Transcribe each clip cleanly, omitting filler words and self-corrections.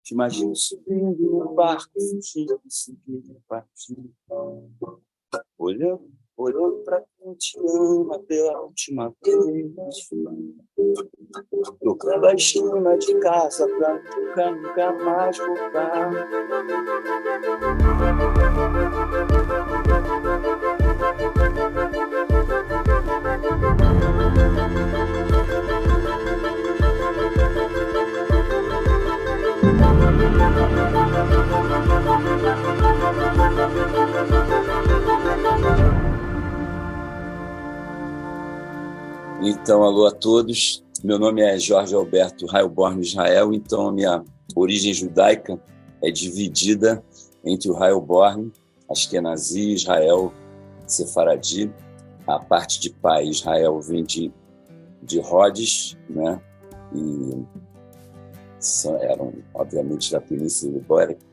Te imagino subindo no barco, fugindo, seguindo, partindo. Olhando pra quem te ama pela última vez. Tocando a esquina de casa pra nunca mais voltar. Então, alô a todos. Meu nome é Jorge Alberto Heilborn Israel. Então, a minha origem judaica é dividida entre o Heilborn, Ashkenazi, Israel, Sefaradi. A parte de pai, Israel, vem de Rhodes, né? E eram, obviamente, da Península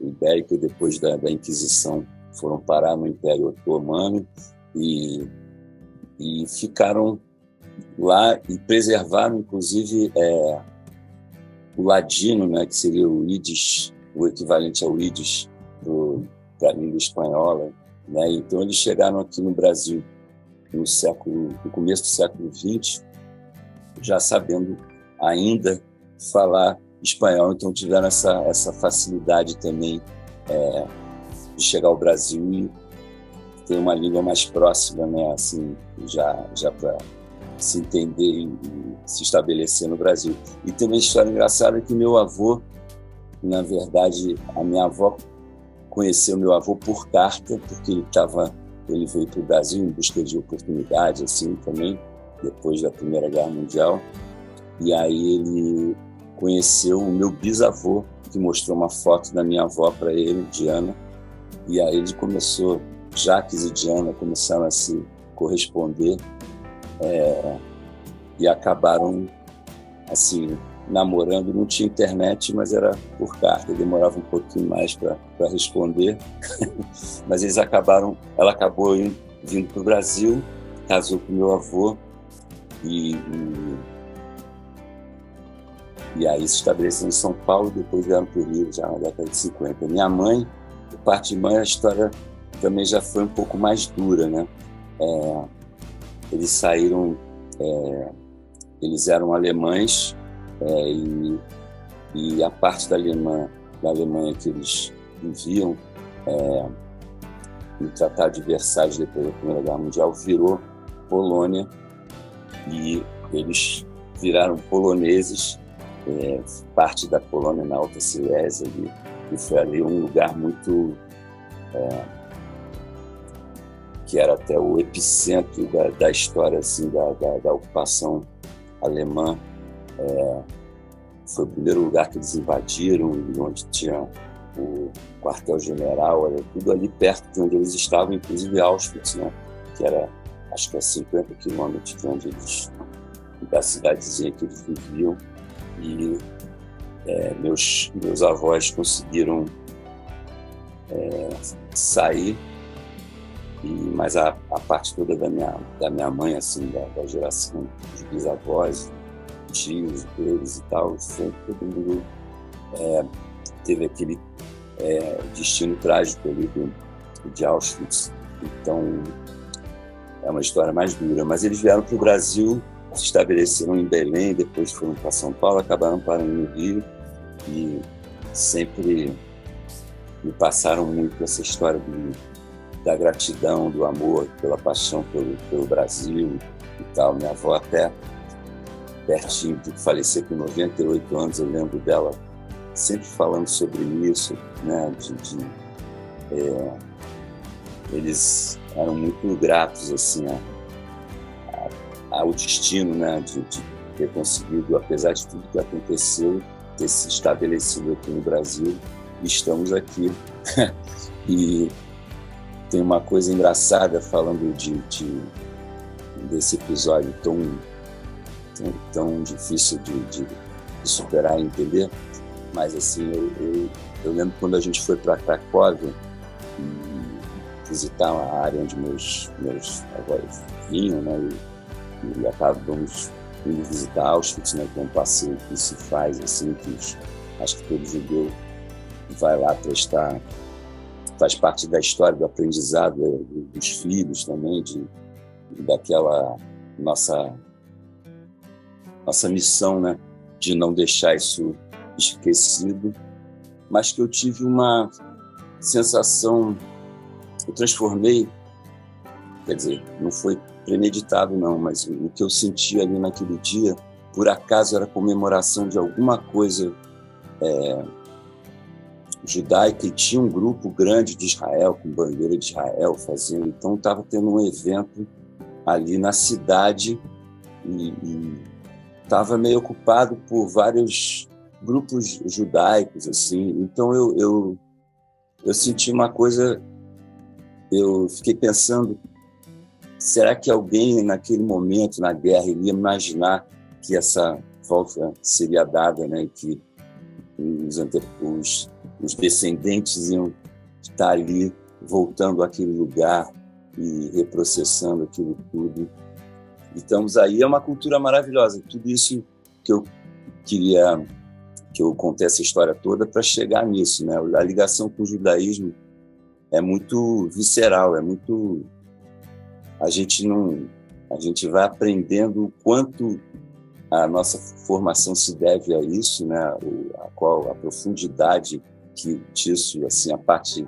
Ibérica, e depois da Inquisição foram parar no Império Otomano e ficaram lá e preservaram, inclusive, o ladino, né, que seria o Yiddish, o equivalente ao Yiddish para a língua espanhola, né? Então, eles chegaram aqui no Brasil no começo do século XX, já sabendo ainda falar espanhol, então tiveram essa facilidade também de chegar ao Brasil e ter uma língua mais próxima, né, assim, já para se entender e se estabelecer no Brasil. E tem uma história engraçada que meu avô, na verdade, a minha avó conheceu meu avô por carta, porque ele veio para o Brasil em busca de oportunidade, assim, também, depois da Primeira Guerra Mundial. E aí ele conheceu o meu bisavô, que mostrou uma foto da minha avó para ele, Diana. E aí ele começou, Jacques e Diana começaram a se corresponder e acabaram, assim, namorando. Não tinha internet, mas era por carta, demorava um pouquinho mais para responder. Mas ela acabou vindo para o Brasil, casou com meu avô e aí se estabeleceu em São Paulo, depois vieram para o Rio, já na década de 50. Minha mãe, por parte de mãe, a história também já foi um pouco mais dura, né? Eles saíram, eles eram alemães, e a parte da Alemanha que eles viviam, no Tratado de Versalhes, depois da Primeira Guerra Mundial, virou Polônia, e eles viraram poloneses, parte da Polônia na Alta Silésia, e foi ali um lugar muito que era até o epicentro da história, assim, da ocupação alemã. Foi o primeiro lugar que eles invadiram, onde tinha o quartel-general, era tudo ali perto de onde eles estavam, inclusive Auschwitz, né? Que era, acho que 50 quilômetros de onde da cidadezinha que eles viviam. E meus avós conseguiram sair, mas a parte toda da minha mãe, assim, da geração dos bisavós, tios deles e tal, sempre todo mundo teve aquele destino trágico ali de Auschwitz. Então, é uma história mais dura. Mas eles vieram para o Brasil, se estabeleceram em Belém, depois foram para São Paulo, acabaram parando no Rio, e sempre me passaram muito essa história da gratidão, do amor, pela paixão pelo Brasil e tal. Minha avó, até pertinho de falecer com 98 anos, eu lembro dela sempre falando sobre isso, né? Eles eram muito gratos, assim, ao destino, né? De ter conseguido, apesar de tudo que aconteceu, ter se estabelecido aqui no Brasil. Estamos aqui. E tem uma coisa engraçada falando desse episódio tão difícil de superar e entender. Mas, assim, eu lembro quando a gente foi para Cracóvia visitar a área onde meus avós vinham, né? E acabamos indo visitar Auschwitz, né? Que é um passeio que se faz, assim, que acho que todo judeu vai lá prestar, faz parte da história do aprendizado dos filhos também, daquela nossa missão, né, de não deixar isso esquecido, mas que eu tive uma sensação, eu transformei, quer dizer, não foi premeditado não, mas o que eu senti ali naquele dia, por acaso era comemoração de alguma coisa judaica, e tinha um grupo grande de Israel, com bandeira de Israel fazendo, então estava tendo um evento ali na cidade e estava meio ocupado por vários grupos judaicos, assim. Então eu senti uma coisa, eu fiquei pensando, será que alguém naquele momento, na guerra, iria imaginar que essa volta seria dada, né? E que os descendentes iam estar ali voltando àquele lugar e reprocessando aquilo tudo. Estamos aí, é uma cultura maravilhosa. Tudo isso que eu queria que eu conte essa história toda para chegar nisso, né? A ligação com o judaísmo é muito visceral, é muito... A gente vai aprendendo o quanto a nossa formação se deve a isso, né? A profundidade que disso, assim, a parte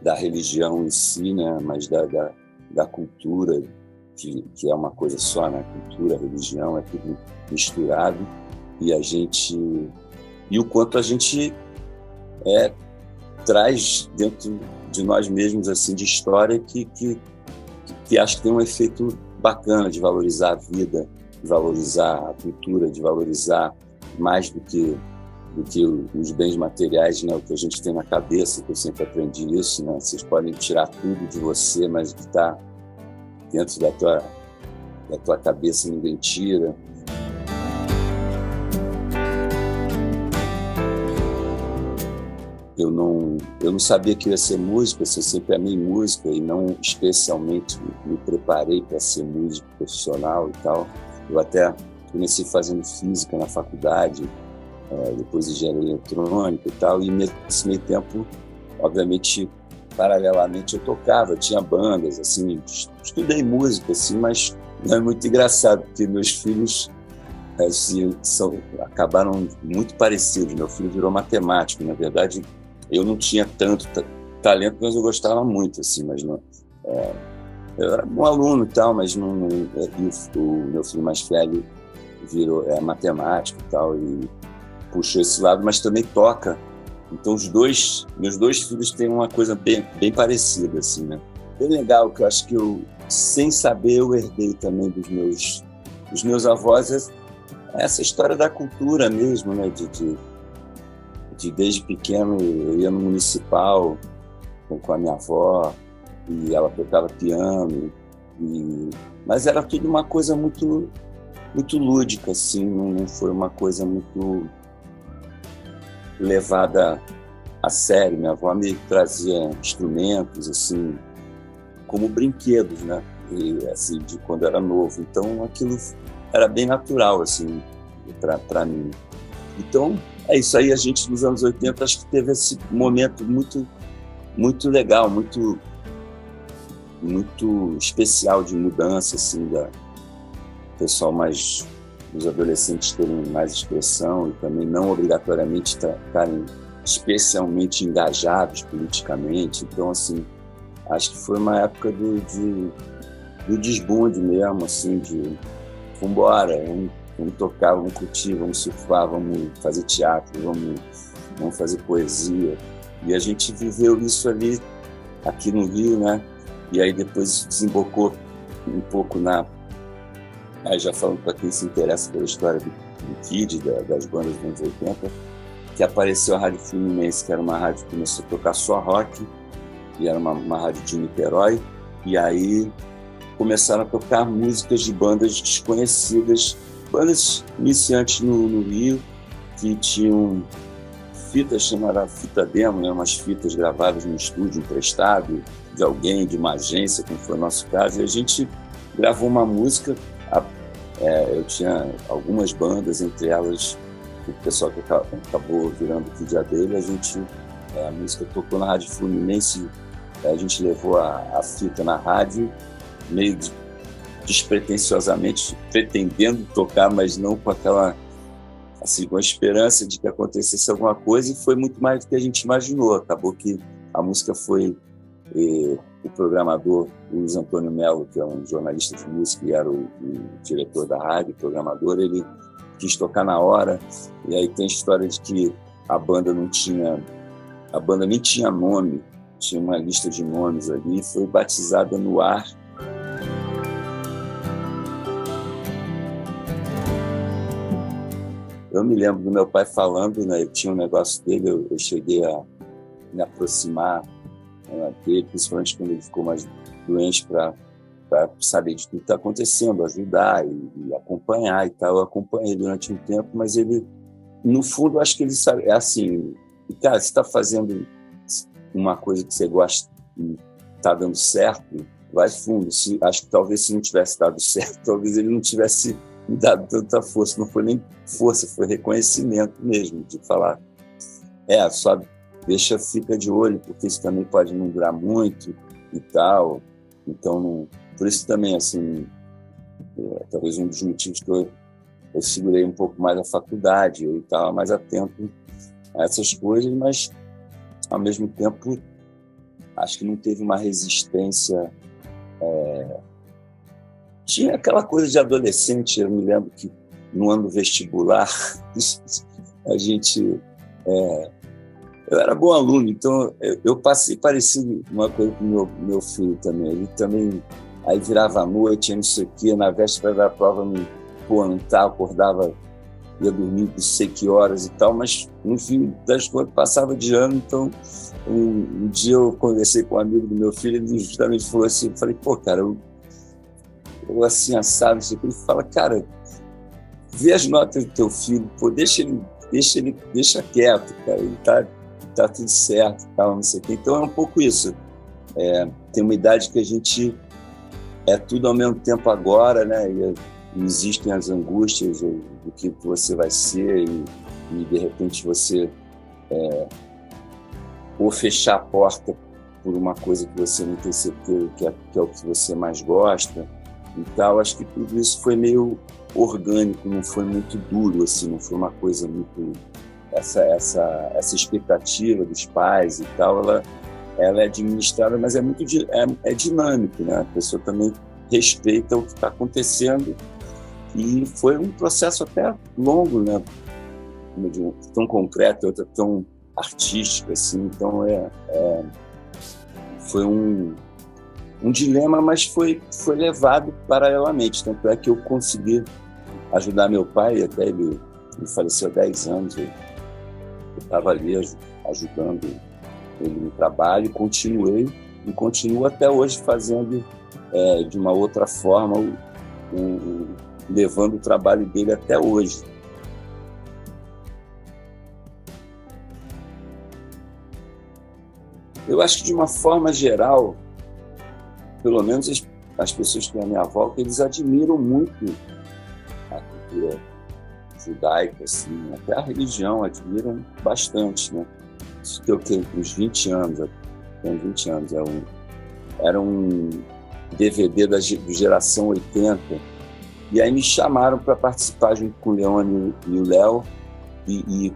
da religião em si, né? Mas da cultura, que é uma coisa só, né? Cultura, religião, é tudo misturado, e o quanto a gente traz dentro de nós mesmos, assim, de história que acho que tem um efeito bacana de valorizar a vida, de valorizar a cultura, de valorizar mais do que os bens materiais, né? O que a gente tem na cabeça, que eu sempre aprendi isso, né? Vocês podem tirar tudo de você, mas o que está dentro da tua cabeça ninguém tira. Eu não sabia que ia ser músico, eu sempre amei música e não especialmente me preparei para ser músico profissional e tal. Eu até comecei fazendo física na faculdade, depois engenharia eletrônica e tal, e nesse meio tempo, obviamente, paralelamente eu tocava, tinha bandas, assim, estudei música, assim, mas não é muito engraçado, porque meus filhos assim, acabaram muito parecidos. Meu filho virou matemático, na verdade, eu não tinha tanto talento, mas eu gostava muito, assim, mas não... eu era bom aluno e tal, mas o meu filho mais velho virou matemático e tal, e puxou esse lado, mas também toca. Então meus dois filhos têm uma coisa bem parecida, assim, né? Bem legal, que eu acho que sem saber, eu herdei também dos meus avós essa história da cultura mesmo, né? De desde pequeno eu ia no municipal com a minha avó, e ela tocava piano, mas era tudo uma coisa muito, muito lúdica, assim, não foi uma coisa muito levada a sério. Minha avó me trazia instrumentos, assim, como brinquedos, né? E, assim, de quando era novo. Então, aquilo era bem natural, assim, para mim. Então, é isso aí. A gente, nos anos 80, acho que teve esse momento muito, muito legal, muito especial de mudança, assim, pessoal mais... os adolescentes terem mais expressão e também não obrigatoriamente estarem especialmente engajados politicamente. Então, assim, acho que foi uma época do desbunde mesmo, assim, de vambora, vamos tocar, vamos curtir, vamos surfar, vamos fazer teatro, vamos fazer poesia. E a gente viveu isso ali, aqui no Rio, né? E aí depois desembocou um pouco aí já falando para quem se interessa pela história do Kid, das bandas dos anos 80, que apareceu a Rádio Fluminense, que era uma rádio que começou a tocar só rock, e era uma rádio de Niterói, e aí começaram a tocar músicas de bandas desconhecidas, bandas iniciantes no Rio, que tinham fitas, chamaram fita demo, né? Umas fitas gravadas no estúdio emprestado de alguém, de uma agência, como foi o nosso caso, e a gente gravou uma música. Eu tinha algumas bandas, entre elas o pessoal que acabou virando o dia dele, a música tocou na Rádio Fluminense, a gente levou a fita na rádio, meio despretensiosamente, pretendendo tocar, mas não com aquela, assim, com a esperança de que acontecesse alguma coisa, e foi muito mais do que a gente imaginou. Acabou que a música foi... o programador Luiz Antônio Melo, que é um jornalista de música e era o diretor da rádio, o programador, ele quis tocar na hora, e aí tem a história de que a banda nem tinha nome, tinha uma lista de nomes ali, foi batizada no ar. Eu me lembro do meu pai falando, né, tinha um negócio dele, eu cheguei a me aproximar dele, principalmente quando ele ficou mais doente, para saber de tudo que está acontecendo, ajudar e acompanhar e tal. Eu acompanhei durante um tempo, mas ele, no fundo, acho que ele sabe, é assim, cara, você está fazendo uma coisa que você gosta e está dando certo, vai fundo. Acho que talvez se não tivesse dado certo, talvez ele não tivesse me dado tanta força. Não foi nem força, foi reconhecimento mesmo, de falar, só fica de olho, porque isso também pode não durar muito e tal. Então, por isso também, assim, talvez um dos motivos que eu segurei um pouco mais a faculdade, eu estava mais atento a essas coisas, mas, ao mesmo tempo, acho que não teve uma resistência. Tinha aquela coisa de adolescente, eu me lembro que no ano vestibular, a gente... eu era bom aluno, então eu passei parecido uma coisa com o meu filho também. Ele também, aí virava a noite, não sei o quê, na véspera da prova, não tá, acordava, ia dormir não sei que horas e tal, mas no fim das contas passava de ano. Então, um dia eu conversei com um amigo do meu filho, ele justamente falou assim, eu falei, pô, cara, eu assim, assado, não sei o que. Ele fala, cara, vê as notas do teu filho, pô, deixa quieto, cara, ele tá tudo certo, tal, não sei o quê. Então é um pouco isso. Tem uma idade que a gente é tudo ao mesmo tempo agora, né? E existem as angústias do que você vai ser e de repente você ou fechar a porta por uma coisa que você não tem certeza que é o que você mais gosta e tal. Acho que tudo isso foi meio orgânico, não foi muito duro, assim, não foi uma coisa muito... Essa expectativa dos pais e tal, ela é administrada, mas é muito dinâmico, né? A pessoa também respeita o que está acontecendo, e foi um processo até longo, né? Tão concreto, outra tão artística, assim. Então foi um dilema, mas foi levado paralelamente. Tanto é que eu consegui ajudar meu pai, até ele faleceu há 10 anos. Eu estava ali ajudando ele no trabalho, e continuo até hoje fazendo de uma outra forma, levando o trabalho dele até hoje. Eu acho que, de uma forma geral, pelo menos as pessoas que estão à minha volta, eles admiram muito a cultura judaica, assim, até a religião admiram bastante, né? Isso que eu tenho uns 20 anos, era um DVD da geração 80, e aí me chamaram para participar junto com o Leone e o Léo, e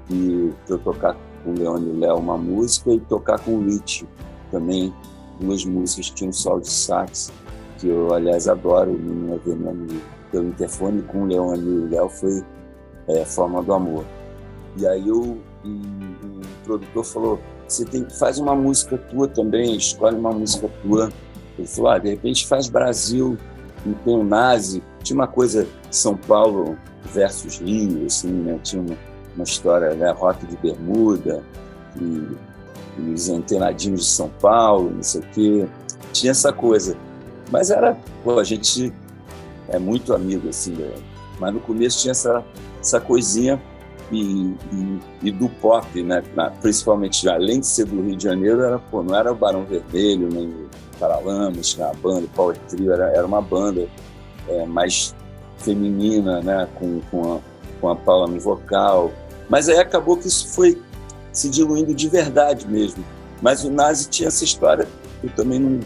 para eu tocar com o Leone e o Léo uma música e tocar com o Rich também, 2 músicas que tinham solo de sax, que eu, aliás, adoro. O Menino Veneno pelo interfone, com o Leone e o Léo foi Forma do Amor. E aí o produtor falou, faz uma música tua também, escolhe uma música tua. Ele falou, de repente faz Brasil, não tem o Nazi. Tinha uma coisa São Paulo versus Rio, assim, né? Tinha uma história, né? Rock de Bermuda e os antenadinhos de São Paulo, não sei o quê. Tinha essa coisa. Mas a gente é muito amigo, assim, né? Mas no começo tinha essa coisinha e do pop, né? Principalmente, além de ser do Rio de Janeiro, não era o Barão Vermelho, nem o Paralamas, tinha a banda, o Power Trio, era uma banda mais feminina, né? Com a Paula no vocal, Mas aí acabou que isso foi se diluindo de verdade mesmo. Mas o Nazi tinha essa história, eu também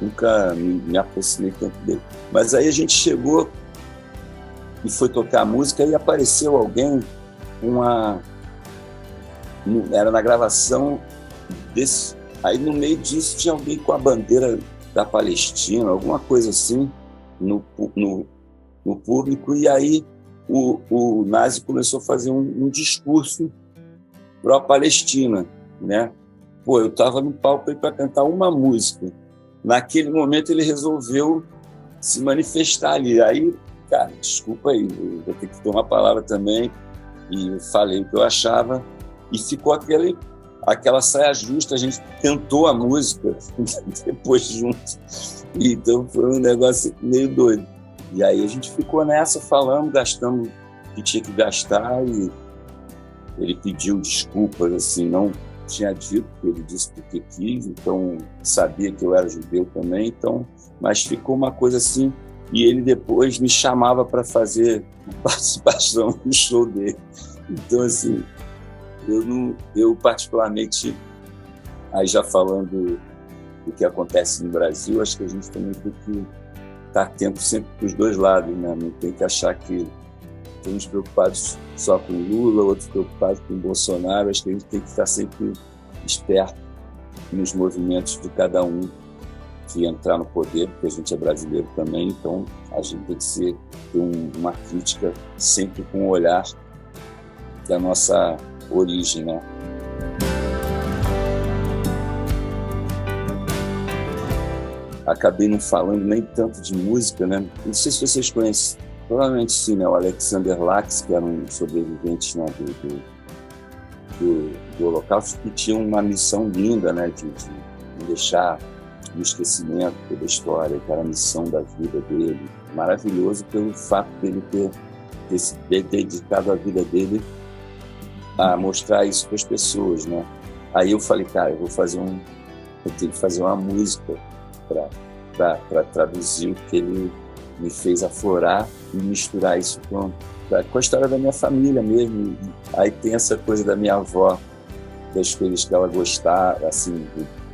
nunca me aproximei tanto dele. Mas aí a gente chegou e foi tocar a música e apareceu alguém, era na gravação desse. Aí no meio disso tinha alguém com a bandeira da Palestina, alguma coisa assim, no público, e aí o Nazi começou a fazer um discurso pró-Palestina, né? Pô, eu estava no palco para cantar uma música. Naquele momento ele resolveu se manifestar ali. Aí, cara, desculpa aí, eu vou ter que ter uma palavra também, e eu falei o que eu achava, e ficou aquela saia justa, a gente cantou a música depois junto. Então foi um negócio meio doido. E aí a gente ficou nessa, falando, gastamos o que tinha que gastar, e ele pediu desculpas, assim, não tinha dito, ele disse porque quis, então sabia que eu era judeu também, então, mas ficou uma coisa assim, e ele depois me chamava para fazer participação no show dele. Então, assim, eu particularmente, aí já falando do que acontece no Brasil, acho que a gente também tem que estar atento sempre para os dois lados, né? Não tem que achar que estamos preocupados só com Lula, outros preocupados com Bolsonaro. Acho que a gente tem que estar sempre esperto nos movimentos de cada um que entrar no poder, porque a gente é brasileiro também, então a gente tem que ter uma crítica sempre com o olhar da nossa origem, né? Acabei não falando nem tanto de música, né? Não sei se vocês conhecem, provavelmente sim, né? O Alexander Lax, que era um sobrevivente, né, do Holocausto, que tinha uma missão linda, né, de deixar no esquecimento toda a história, que era a missão da vida dele. Maravilhoso pelo fato dele ter dedicado a vida dele a mostrar isso para as pessoas, né? Aí eu falei, cara, eu tenho que fazer uma música para traduzir o que ele me fez aflorar e misturar isso com a história da minha família mesmo. Aí tem essa coisa da minha avó, das coisas que ela gostava, assim,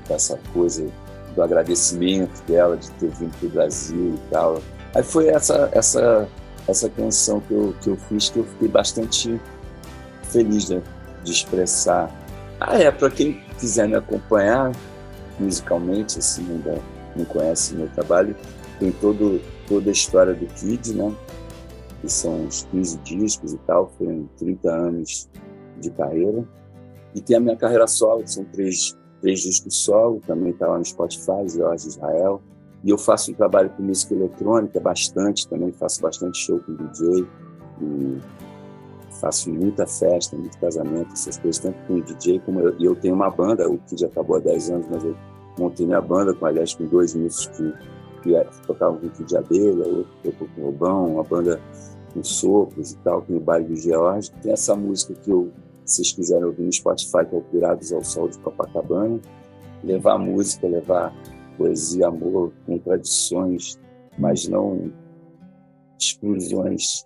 dessa coisa do agradecimento dela de ter vindo para o Brasil e tal. Aí foi essa canção que eu fiz, que eu fiquei bastante feliz de expressar. Para quem quiser me acompanhar musicalmente, assim, ainda não conhece meu trabalho, tem toda a história do Kid, né? Que são uns 15 discos e tal, foram 30 anos de carreira. E tem a minha carreira solo, que são três discos solo, também está lá no Spotify, Jorge Israel. E eu faço um trabalho com música eletrônica bastante, também faço bastante show com DJ, e faço muita festa, muito casamento, essas coisas, tanto com o DJ como eu tenho uma banda, o Kid acabou há 10 anos, mas eu montei minha banda, aliás, com 2 músicos que tocavam com Kid de Abelha, outro tocou com o Lobão, uma banda com sopros e tal, com o Baile do George. Tem essa música que se vocês quiserem ouvir no Spotify, que é o Pirados ao Sol de Copacabana. Levar música, levar poesia, amor, contradições, mas não exclusões.